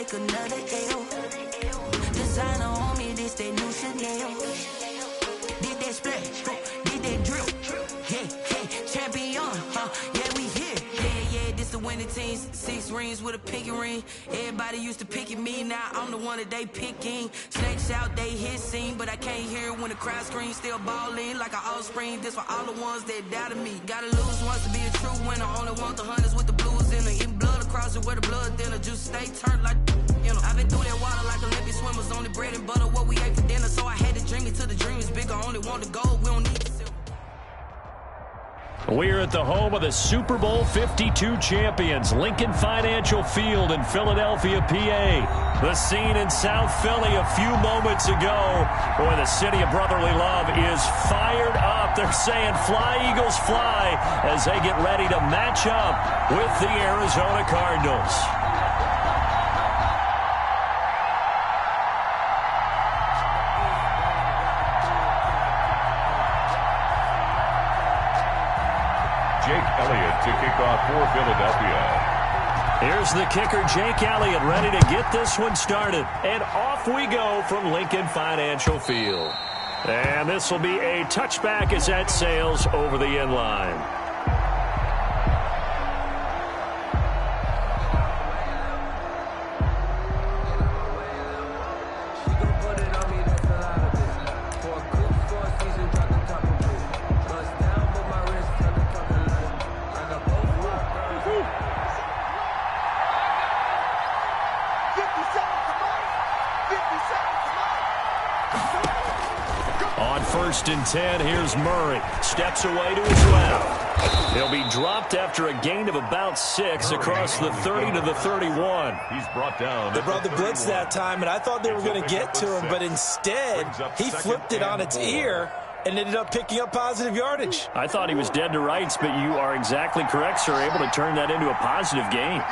take another L. Designer on me, this they new Chanel. Did that splash, did that drill. Yeah, champion, yeah, we here. Yeah, this the winning teams. 6 rings with a pinky ring. Everybody used to pick at me, now I'm the one that they picking. Snakes out, they hit scene, but I can't hear it when the crowd screams. Still ballin' like an offspring. This for all the ones that doubted me. Gotta lose once to be a true winner. Only want the hunters with the blues in it. Eating blood across it where the blood thinner. Juice stay turned like, you know. I've been through that water like Olympic swimmers. Only bread and butter, what we ate for dinner. So I had to dream it till the dream is bigger. Only want the gold, we don't need the silver. We're at the home of the Super Bowl 52 champions, Lincoln Financial Field in Philadelphia, PA. The scene in South Philly a few moments ago. Boy, the city of brotherly love is fired up. They're saying, fly, Eagles, fly, as they get ready to match up with the Arizona Cardinals. To kick off for Philadelphia. Here's the kicker, Jake Elliott, ready to get this one started. And off we go from Lincoln Financial Field. And this will be a touchback as that sails over the end line. First and 10, here's Murray. Steps away to his left. He'll be dropped after a gain of about 6 across the 30 to the 31. He's brought down. They brought the blitz that time, and I thought they were going to get to him, but instead, he flipped it on its ear and ended up picking up positive yardage. I thought he was dead to rights, but you are exactly correct, sir. Able to turn that into a positive gain.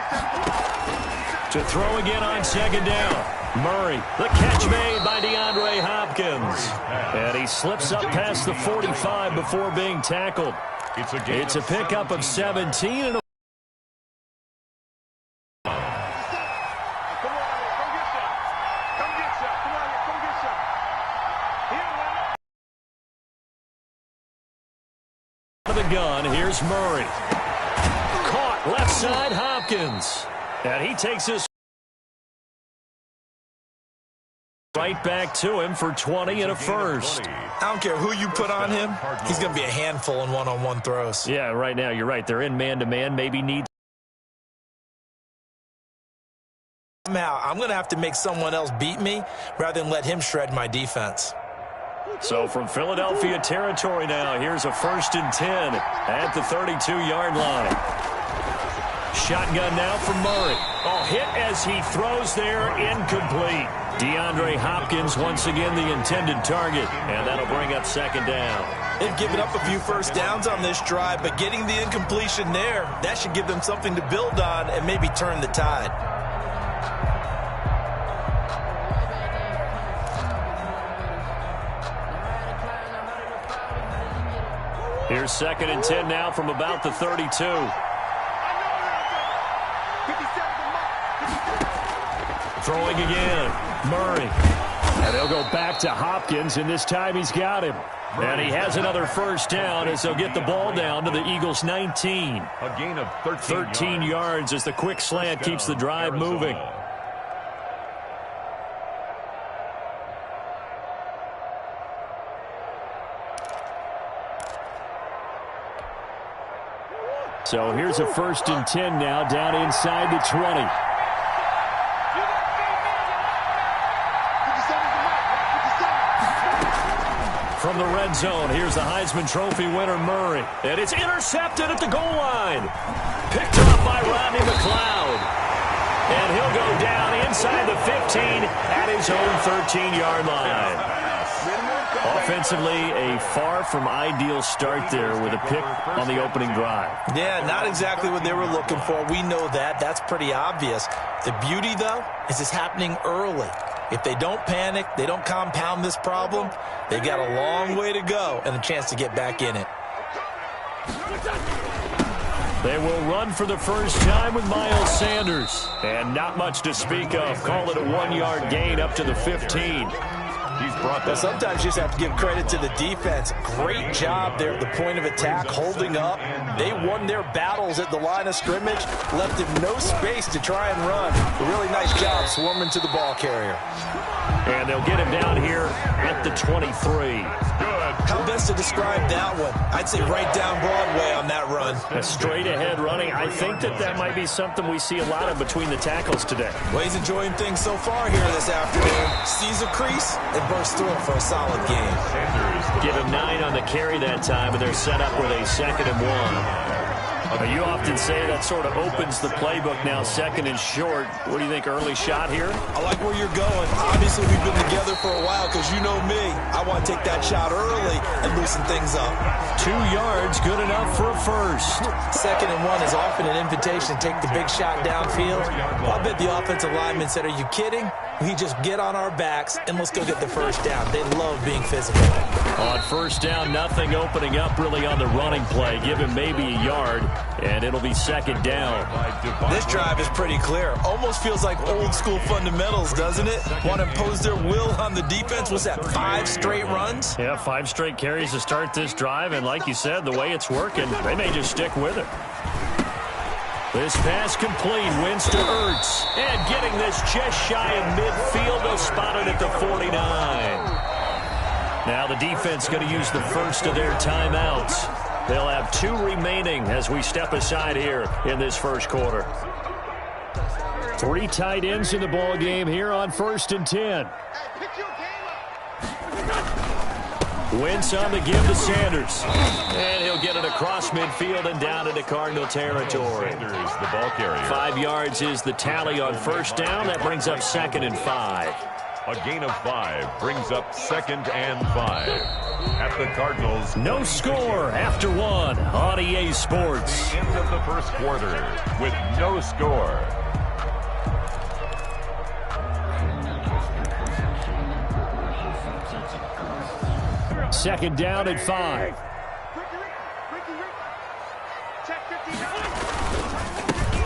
To throw again on second down. Murray, the catch made by DeAndre Hopkins. And he slips up past the 45 before being tackled. It's a pickup of 17 and a the gun. Here's Murray. Caught left side, Hopkins. And he takes his right back to him for 20 and a first. I don't care who you put on him. He's going to be a handful in one-on-one throws. Yeah, right now, you're right. They're in man-to-man. Maybe need. Somehow, I'm going to have to make someone else beat me rather than let him shred my defense. So from Philadelphia territory now, here's a 1st and 10 at the 32-yard line. Shotgun now for Murray. Oh, hit as he throws there, incomplete. DeAndre Hopkins once again the intended target, and that'll bring up second down. They've given up a few first downs on this drive, but getting the incompletion there, that should give them something to build on and maybe turn the tide. Here's 2nd and 10 now from about the 32. Throwing again, Murray. And they'll go back to Hopkins, and this time he's got him. And he has another first down as they'll get the ball down to the Eagles' 19. A gain of 13 yards as the quick slant keeps the drive moving. So here's a 1st and 10 now down inside the 20. From the red zone, here's the Heisman Trophy winner, Murray. And it's intercepted at the goal line. Picked up by Rodney McLeod. And he'll go down inside the 15 at his own 13-yard line. Offensively, a far from ideal start there with a pick on the opening drive. Yeah, not exactly what they were looking for. We know that. That's pretty obvious. The beauty, though, is it's happening early. If they don't panic, they don't compound this problem, they've got a long way to go and a chance to get back in it. They will run for the first time with Miles Sanders. And not much to speak of. Call it a 1-yard gain up to the 15. He's brought Well, that. sometimes you just have to give credit to the defense. Great job there at the point of attack, holding up. They won their battles at the line of scrimmage, left him no space to try and run. A really nice job swarming to the ball carrier. And they'll get him down here at the 23. How best to describe that one? I'd say right down Broadway on that run. A straight ahead running. I think that might be something we see a lot of between the tackles today. Well, he's enjoying things so far here this afternoon. Sees a crease and bursts through it for a solid game. Give him 9 on the carry that time, and they're set up with a 2nd and 1. You often say that sort of opens the playbook now, 2nd and short. What do you think, early shot here? I like where you're going. Obviously, we've been together for a while because you know me. I want to take that shot early and loosen things up. 2 yards, good enough for a first. 2nd and 1 is often an invitation to take the big shot downfield. Well, I bet the offensive lineman said, are you kidding? We just get on our backs and let's go get the first down. They love being physical. On first down, nothing opening up really on the running play. Give him maybe a yard, and it'll be 2nd down. This drive is pretty clear. Almost feels like old school fundamentals, doesn't it? Want to impose their will on the defense? Was that 5 straight runs? Yeah, 5 straight carries to start this drive, and like you said, the way it's working, they may just stick with it. This pass complete, wins to Ertz. And getting this just shy of midfield, they'll spot it at the 49. Now the defense going to use the first of their timeouts. They'll have 2 remaining as we step aside here in this first quarter. 3 tight ends in the ball game here on 1st and 10. Wentz on the give to Sanders. And he'll get it across midfield and down into Cardinal territory. Sanders, the ball carrier. 5 yards is the tally on first down. That brings up 2nd and 5. A gain of 5 brings up 2nd and 5. At the Cardinals. No score after 1 on EA Sports. End of the first quarter with no score. Second down at 5.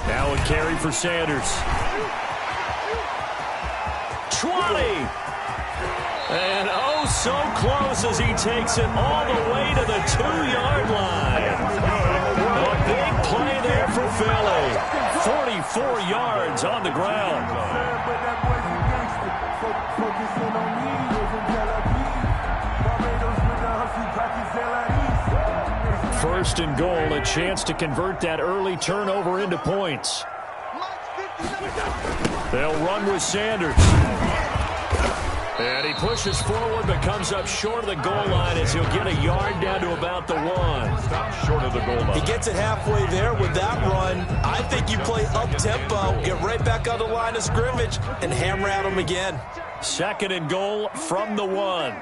Now a carry for Sanders. 20. And oh, so close as he takes it all the way to the 2-yard line. A big play there for Philly. 44 yards on the ground. First and goal, a chance to convert that early turnover into points. They'll run with Sanders. And he pushes forward but comes up short of the goal line as he'll get a yard down to about the 1. Stop short of the goal line. He gets it halfway there with that run. I think you play up-tempo, get right back on the line of scrimmage, and hammer at him again. 2nd and goal from the 1.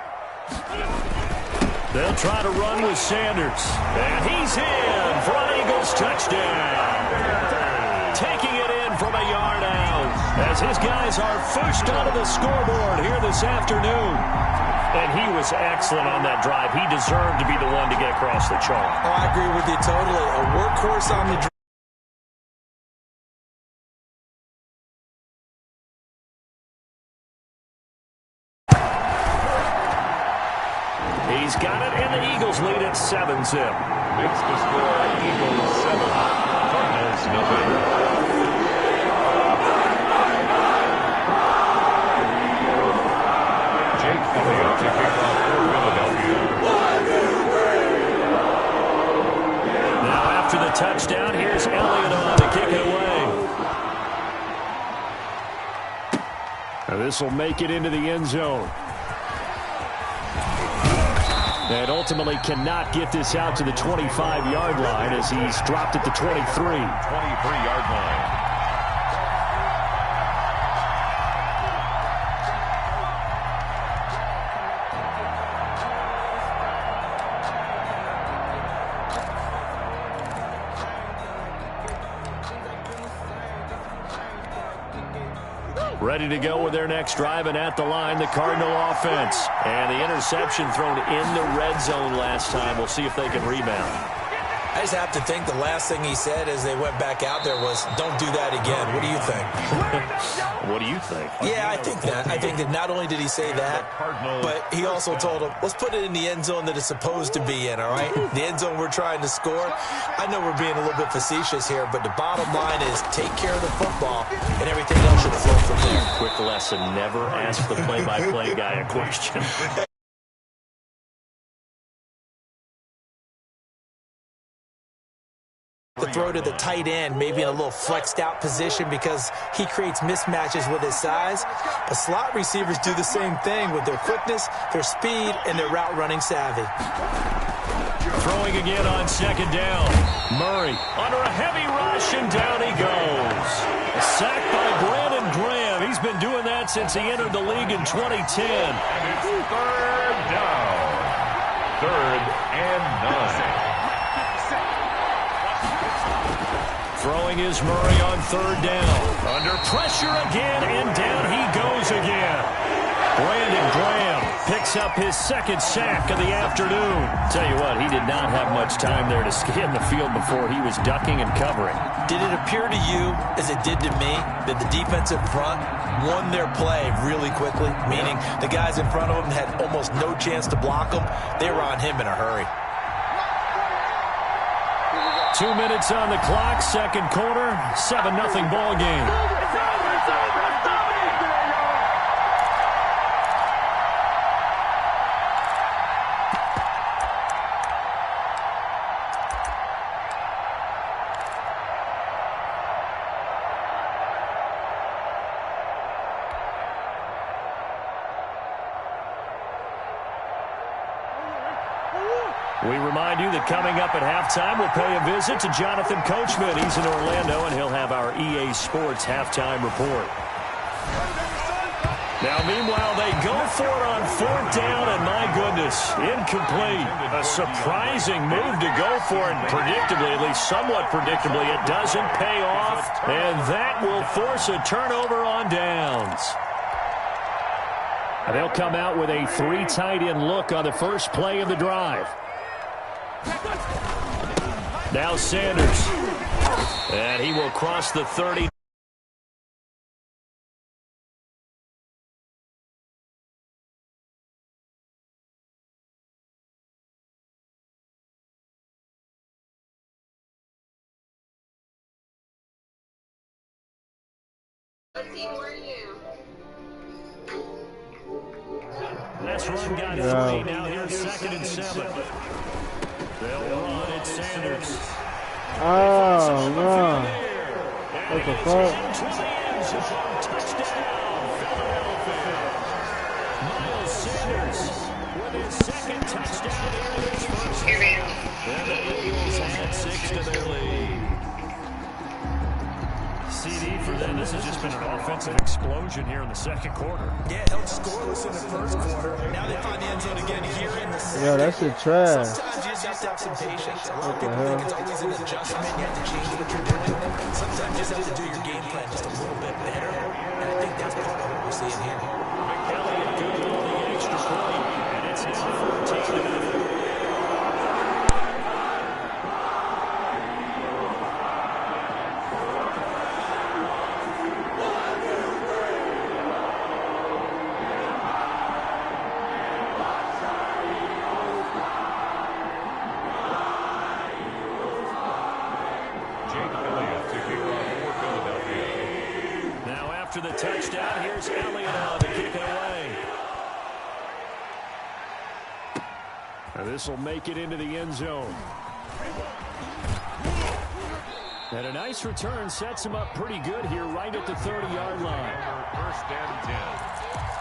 They'll try to run with Sanders. And he's in for an Eagles touchdown. Taking it in from a yard out as his guys are first onto the scoreboard here this afternoon. And he was excellent on that drive. He deserved to be the one to get across the chalk. Oh, I agree with you totally. A workhorse on the drive. He's got it, and the Eagles lead at 7-zip. Makes the score Eagles 7, Cardinals nothing. Jake Elliott to kick off for Philadelphia. Now after the touchdown, here's Elliott on to kick it away. Now this will make it into the end zone. And ultimately cannot get this out to the 25-yard line as he's dropped at the 23. 23-yard line. Ready to go with their next drive, and at the line, the Cardinal offense. And the interception thrown in the red zone last time. We'll see if they can rebound. I just have to think the last thing he said as they went back out there was, don't do that again. What do you think? What do you think? Yeah, I think that. I think that not only did he say that, but he also told him, let's put it in the end zone that it's supposed to be in, all right? The end zone we're trying to score. I know we're being a little bit facetious here, but the bottom line is take care of the football, and everything else should flow from there. Quick lesson, never ask the play-by-play guy a question. The throw to the tight end, maybe in a little flexed out position because he creates mismatches with his size. But slot receivers do the same thing with their quickness, their speed, and their route running savvy. Throwing again on second down. Murray under a heavy rush, and down he goes. A sack by Brandon Graham. He's been doing that since he entered the league in 2010. And it's third down. 3rd and 9. Throwing is Murray on 3rd down. Under pressure again, and down he goes again. Brandon Graham picks up his 2nd sack of the afternoon. Tell you what, he did not have much time there to scan the field before he was ducking and covering. Did it appear to you, as it did to me, that the defensive front won their play really quickly? Meaning the guys in front of him had almost no chance to block him. They were on him in a hurry. 2 minutes on the clock, 2nd quarter, 7-0 ball game. We remind you that coming up at halftime, we'll pay a visit to Jonathan Coachman. He's in Orlando, and he'll have our EA Sports halftime report. Now, meanwhile, they go for it on 4th down, and my goodness, incomplete. A surprising move to go for it, predictably, at least somewhat predictably. It doesn't pay off, and that will force a turnover on downs. And they'll come out with a 3 tight end look on the first play of the drive. Now Sanders, and he will cross the 30. Last run got 3. Now here's 2nd and 7. They'll run it, Sanders. Oh, no. What the fuck? Touchdown, Philadelphia. Miles Sanders with his 2nd touchdown in his first game. And the Eagles add 6 to their lead. CD for them. This has just been an offensive explosion here in the 2nd quarter. Yeah, held scoreless in the 1st quarter. Now they find the end zone again here in the 2nd. Yo, that shit trash. Sometimes you just have to have some patience. A lot of people think it's always an adjustment. You have to change what you're doing. Sometimes you just have to do your game plan just a little bit better. And I think that's part of what we're seeing here. Elliott good on the extra point, and it's now 14-0. After the touchdown, here's Elliott on to kick it away. And this will make it into the end zone. And a nice return sets him up pretty good here right at the 30-yard line. 1st and 10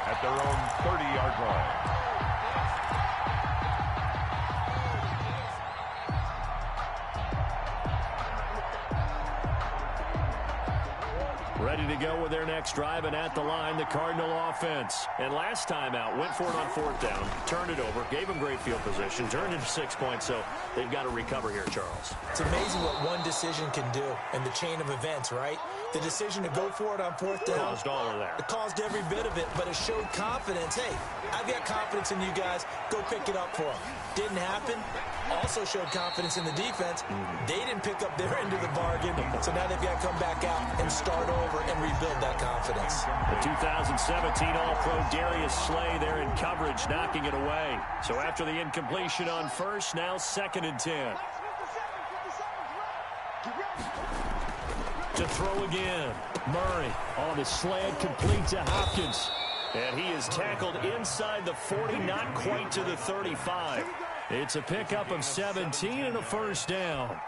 at their own 30-yard line. Ready to go with their next drive, and at the line, the Cardinal offense. And last time out, went for it on 4th down, turned it over, gave them great field position, turned into 6 points, so they've got to recover here, Charles. It's amazing what one decision can do in the chain of events, right? The decision to go for it on 4th down. Caused all of that. It caused every bit of it, but it showed confidence. Hey, I've got confidence in you guys. Go pick it up for them. Didn't happen. also showed confidence in the defense. They didn't pick up their end of the bargain, so now they've got to come back out and start over and rebuild that confidence. The 2017 All-Pro Darius Slay there in coverage, knocking it away. So after the incompletion on first, now 2nd and 10. To throw again. Murray on the slant, complete to Hopkins. And he is tackled inside the 40, not quite to the 35. It's a pickup of 17 and a first down.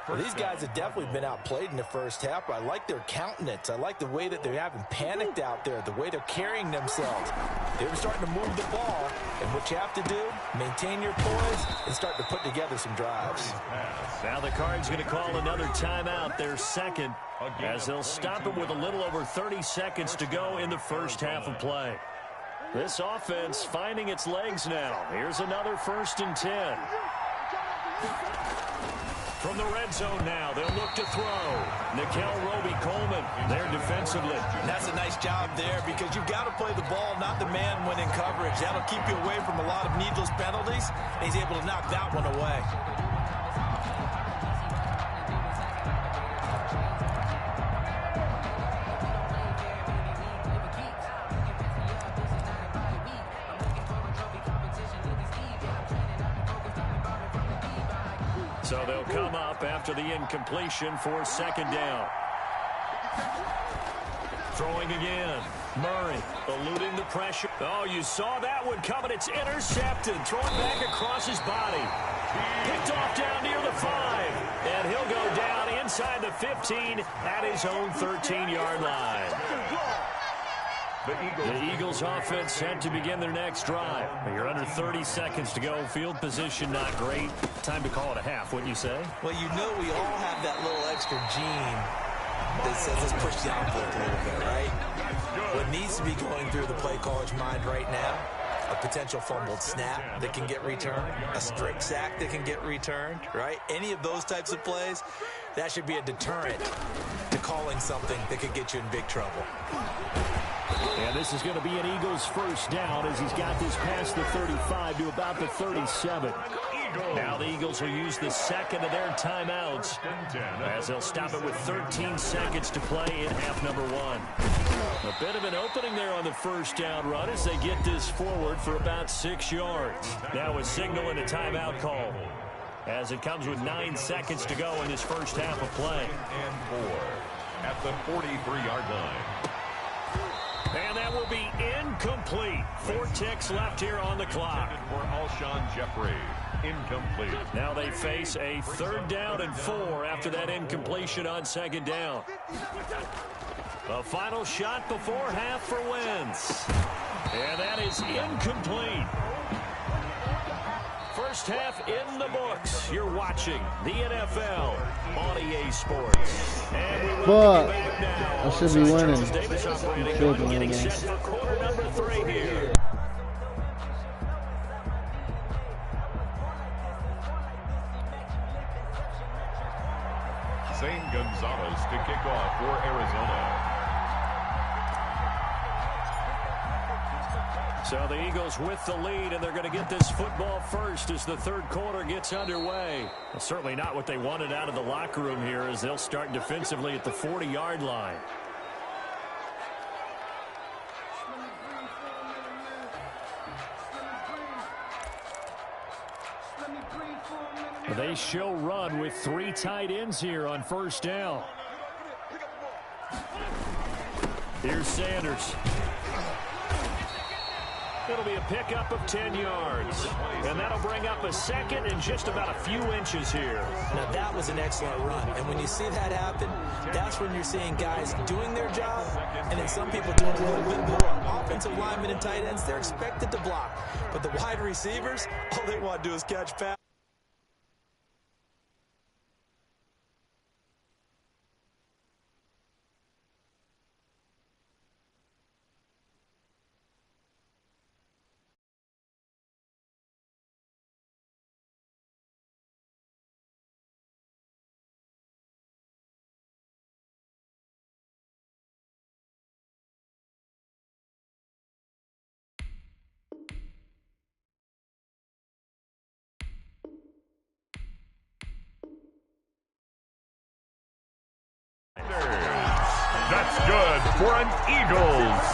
Well, these guys have definitely been outplayed in the first half, but I like their countenance. I like the way that they haven't panicked out there, the way they're carrying themselves. They were starting to move the ball, and what you have to do, maintain your poise and start to put together some drives. Now the Cards going to call another timeout, their second, as they'll stop it with a little over 30 seconds to go in the first half of play. This offense finding its legs now. Here's another 1st and 10. From the red zone now, they'll look to throw. Nikel Roby-Coleman there defensively. And that's a nice job there because you've got to play the ball, not the man when in coverage. That'll keep you away from a lot of needless penalties. And he's able to knock that one away. So they'll come up after the incompletion for 2nd down. Throwing again. Murray eluding the pressure. Oh, you saw that one coming. It's intercepted. Throwing back across his body. Picked off down near the 5. And he'll go down inside the 15 at his own 13-yard line. The Eagles offense set to begin their next drive. You're under 30 seconds to go. Field position not great. Time to call it a half, wouldn't you say? Well, you know we all have that little extra gene that says let's push the envelope a little bit, right? What needs to be going through the play caller's mind right now, a potential fumbled snap that can get returned, a strip sack that can get returned, right? Any of those types of plays, that should be a deterrent to calling something that could get you in big trouble. And this is going to be an Eagles first down as he's got this past the 35 to about the 37. Now the Eagles will use the second of their timeouts as they'll stop it with 13 seconds to play in half number 1. A bit of an opening there on the first down run as they get this forward for about 6 yards. Now a signal and a timeout call as it comes with 9 seconds to go in this first half of play. And 4 at the 43-yard line. And that will be incomplete. 4 ticks left here on the clock. For Alshon Jeffrey, incomplete. Now they face a 3rd down and 4 after that incompletion on 2nd down. A final shot before half for Wentz. And that is incomplete. First half in the books. You're watching the NFL on EA Sports. And we welcome you back now. I should be winning. Charles Davis operating on, getting set for quarter number 3 here. Zane Gonzalez to kick off for Arizona. So the Eagles with the lead, and they're going to get this football first as the 3rd quarter gets underway. Well, certainly not what they wanted out of the locker room here as they'll start defensively at the 40-yard line. They show run with 3 tight ends here on first down. Here's Sanders. It'll be a pickup of 10 yards. And that'll bring up a 2nd and just about a few inches here. Now, that was an excellent run. And when you see that happen, that's when you're seeing guys doing their job and then some people doing a little bit more. Offensive linemen and tight ends, they're expected to block. But the wide receivers, all they want to do is catch passes. good for an Eagles.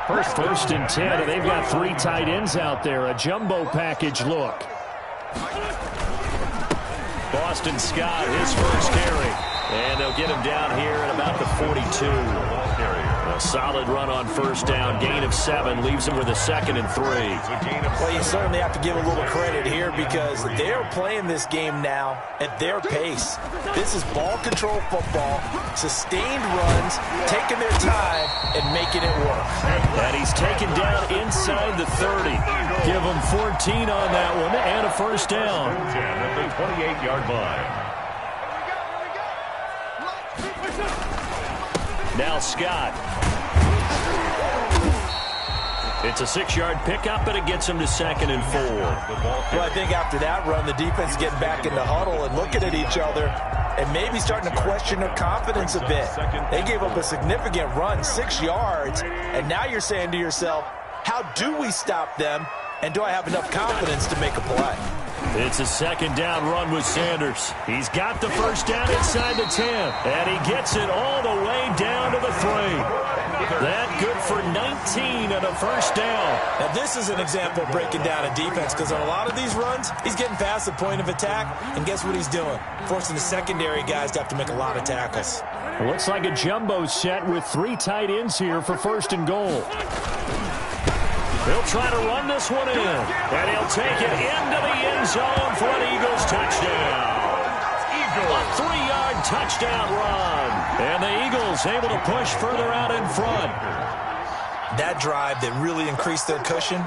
First and 10, and they've got 3 tight ends out there. A jumbo package look. Boston Scott, his first carry. And they'll get him down here at about the 42. A solid run on first down. Gain of 7 leaves him with a 2nd and 3. Well, you certainly have to give a little credit here because they're playing this game now at their pace. This is ball control football, sustained runs, taking their time and making it work. And he's taken down inside the 30. Give him 14 on that one and a first down. 10 at the 28-yard line. Now Scott. It's a 6-yard pickup, but it gets him to 2nd and 4. Well, I think after that run, the defense is getting back in the huddle and looking at each other and maybe starting to question their confidence a bit. They gave up a significant run, 6 yards, and now you're saying to yourself, how do we stop them, and do I have enough confidence to make a play? It's a 2nd down run with Sanders. He's got the first down inside the 10, and he gets it all the way down to the 3. That good for 19 and a first down. Now, this is an example of breaking down a defense because on a lot of these runs, he's getting past the point of attack, and guess what he's doing? Forcing the secondary guys to have to make a lot of tackles. It looks like a jumbo set with 3 tight ends here for 1st and goal. He'll try to run this one in, and he'll take it into the end zone for an Eagles touchdown. A 3-yard touchdown run, and the Eagles able to push further out in front. That drive that really increased their cushion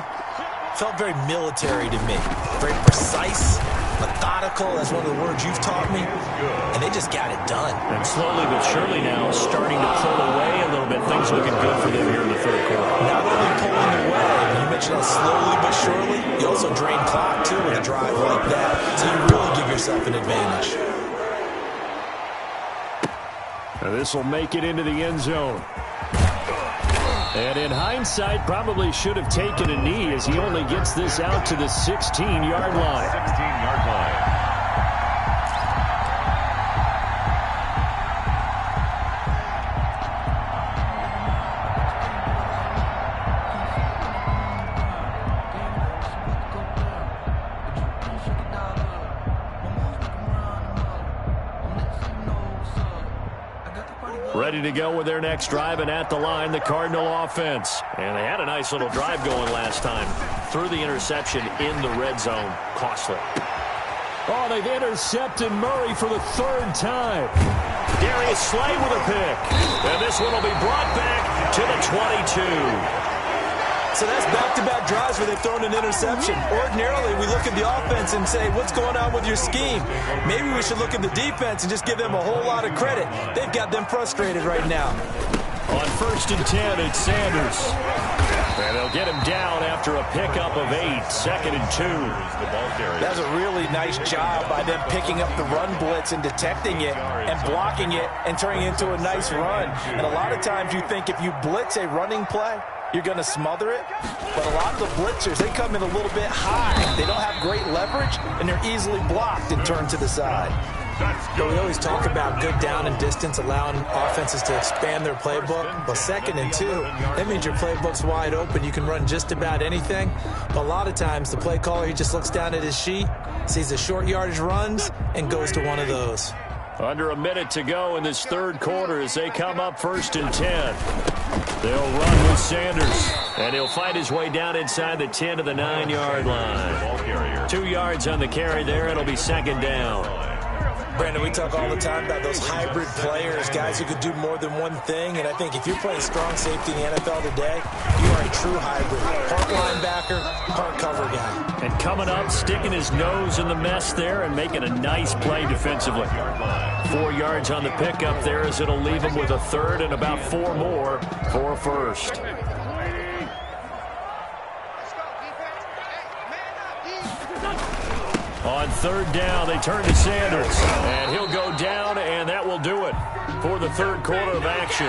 felt very military to me. Very precise, methodical, that's one of the words you've taught me, and they just got it done. And slowly but surely now starting to pull away a little bit. Things looking good for them here in the 3rd quarter. Not only pulling away, you mentioned that slowly but surely, you also drain clock too with a drive like that, so you really give yourself an advantage. Now this will make it into the end zone. And in hindsight, probably should have taken a knee as he only gets this out to the 16-yard line. 16-yard line. Ready to go with their next drive, and at the line, the Cardinal offense. And they had a nice little drive going last time. Threw the interception in the red zone. Costly. Oh, they've intercepted Murray for the 3rd time. Darius Slay with a pick. And this one will be brought back to the 22. So that's back-to-back drives where they've thrown an interception. Ordinarily, we look at the offense and say, what's going on with your scheme? Maybe we should look at the defense and just give them a whole lot of credit. They've got them frustrated right now. On 1st and 10, it's Sanders. And they'll get him down after a pickup of 8, 2nd and 2. That's a really nice job by them picking up the run blitz and detecting it and blocking it and turning it into a nice run. And a lot of times you think if you blitz a running play, you're going to smother it. But a lot of the blitzers, they come in a little bit high. They don't have great leverage, and they're easily blocked and turned to the side. But we always talk about good down and distance, allowing offenses to expand their playbook. Well, 2nd and 2, that means your playbook's wide open. You can run just about anything. But a lot of times, the play caller, he just looks down at his sheet, sees the short yardage runs, and goes to one of those. Under a minute to go in this 3rd quarter as they come up 1st and 10. They'll run with Sanders, and he'll fight his way down inside the 10 to the 9-yard line. 2 yards on the carry there. It'll be 2nd down. Brandon, we talk all the time about those hybrid players, guys who could do more than one thing, and I think if you're playing strong safety in the NFL today, you are a true hybrid. Part linebacker, part cover guy. And coming up, sticking his nose in the mess there and making a nice play defensively. 4 yards on the pickup there as it'll leave him with a 3rd and about 4 more for a 1st. On 3rd down, they turn to Sanders, and he'll go down, and that will do it for the 3rd quarter of action.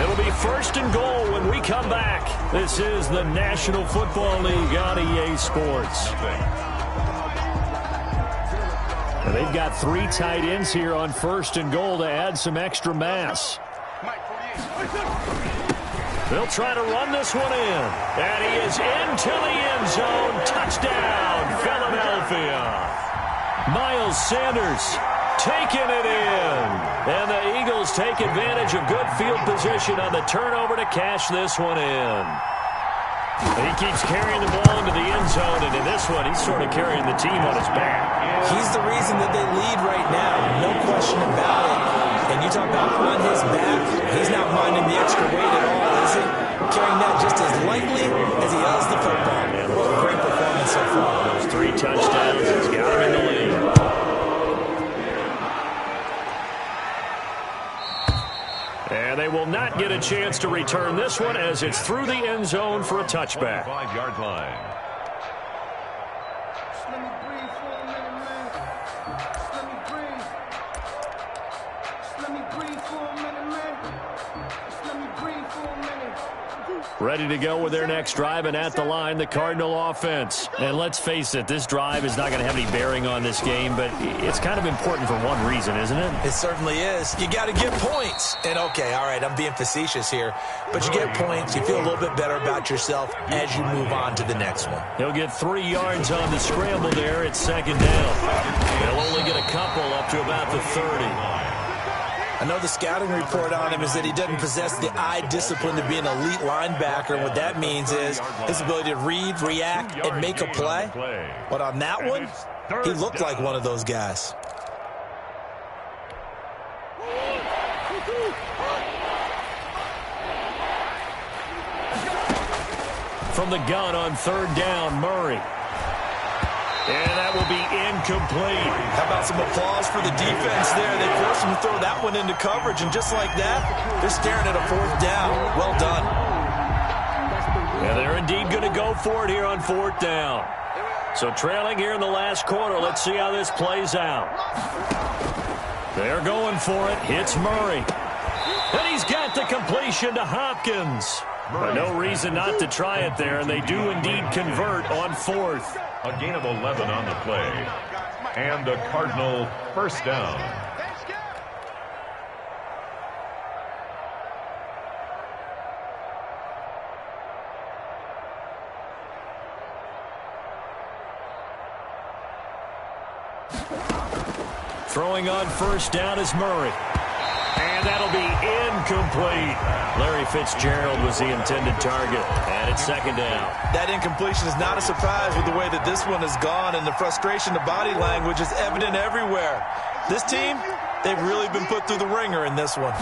It'll be 1st and goal when we come back. This is the National Football League on EA Sports. And they've got 3 tight ends here on 1st and goal to add some extra mass. They'll try to run this one in. And he is into the end zone. Touchdown, Philadelphia. Miles Sanders taking it in. And the Eagles take advantage of good field position on the turnover to cash this one in. He keeps carrying the ball into the end zone, and in this one, he's sort of carrying the team on his back. He's the reason that they lead right now, no question about it. And you talk about on his back, he's not minding the extra weight at all, is he? Carrying that just as lightly as he does the football. What a great performance so far. Those 3 touchdowns, he's got him in the lead. And they will not get a chance to return this one as it's through the end zone for a touchback. 5-yard line. Just let me breathe for a minute, man. Just let me breathe. Just let me breathe for a minute, man. Just let me breathe for a minute. Ready to go with their next drive, and at the line, the Cardinal offense. And let's face it, this drive is not going to have any bearing on this game, but it's kind of important for one reason, isn't it? It certainly is. You got to get points. And, okay, all right, I'm being facetious here, but you get points, you feel a little bit better about yourself as you move on to the next one. He'll get 3 yards on the scramble there. It's 2nd down. They'll only get a couple up to about the 30. I know the scouting report on him is that he doesn't possess the eye discipline to be an elite linebacker. And what that means is his ability to read, react, and make a play. But on that one, he looked like one of those guys. From the gun on 3rd down, Murray. And that will be incomplete. How about some applause for the defense there? They forced him to throw that one into coverage, and just like that, they're staring at a 4th down. Well done. And they're indeed going to go for it here on 4th down. So trailing here in the last quarter, let's see how this plays out. They're going for it. Hits Murray. And he's got the completion to Hopkins. But no reason not to try it there, and they do indeed convert on 4th. A gain of 11 on the play. And a Cardinal 1st down. Throwing on 1st down is Murray. And that'll be incomplete. Larry Fitzgerald was the intended target. And it's 2nd down. That incompletion is not a surprise with the way that this one has gone, and the frustration, the body language is evident everywhere. This team, they've really been put through the ringer in this one.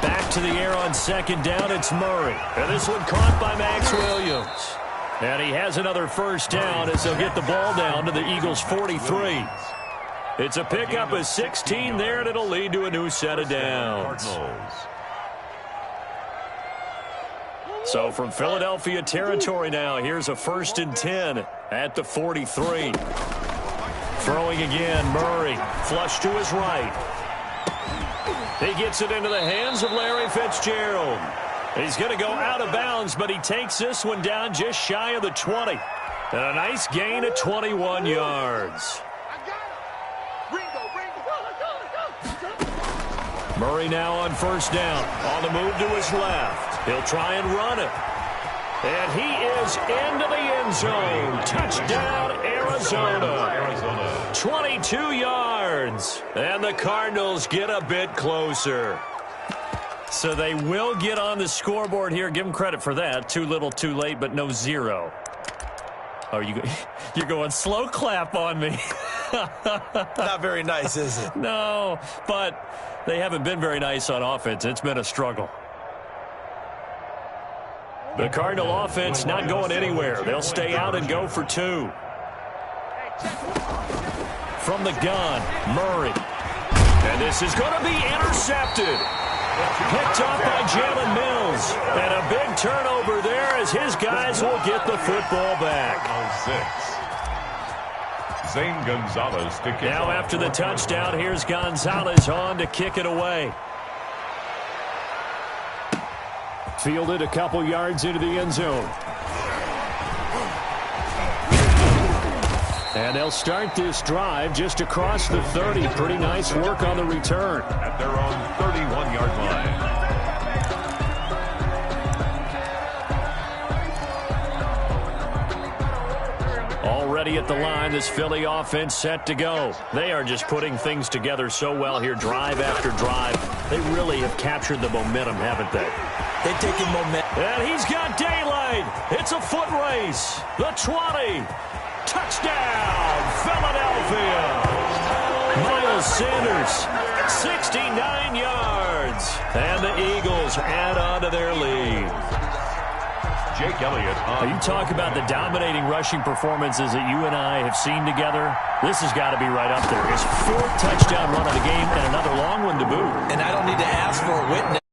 Back to the air on 2nd down, it's Murray. And this one caught by Max Williams. And he has another 1st down as they'll get the ball down to the Eagles' 43. It's a pickup of 16 there, and it'll lead to a new set of downs. So from Philadelphia territory now, here's a 1st and 10 at the 43. Throwing again, Murray, flush to his right. He gets it into the hands of Larry Fitzgerald. He's going to go out of bounds, but he takes this one down just shy of the 20. And a nice gain of 21 yards. Murray now on 1st down. On the move to his left. He'll try and run it. And he is into the end zone. Touchdown, Arizona. 22 yards. And the Cardinals get a bit closer. So they will get on the scoreboard here. Give them credit for that. Too little, too late, but no 0. Oh, you're going slow clap on me. Not very nice, is it? No, but they haven't been very nice on offense. It's been a struggle. The Cardinal offense not going anywhere. They'll stay out and go for 2. From the gun, Murray. And this is going to be intercepted. Picked up by Jalen Mills. And a big turnover there as his guys will get the football back. 6. Zane Gonzalez to kick Now off. after the touchdown, here's Gonzalez on to kick it away. Fielded a couple yards into the end zone. And they'll start this drive just across the 30. Pretty nice work on the return. At their own 31-yard line. Already at the line, this Philly offense set to go. They are just putting things together so well here, drive after drive. They really have captured the momentum, haven't they? They've taken momentum. And he's got daylight. It's a foot race. The 20. Touchdown, Philadelphia. Miles Sanders, 69 yards. And the Eagles add on to their lead. Jake Elliott. You talk about the dominating rushing performances that you and I have seen together. This has got to be right up there. His 4th touchdown run of the game and another long one to boot. And I don't need to ask for a witness.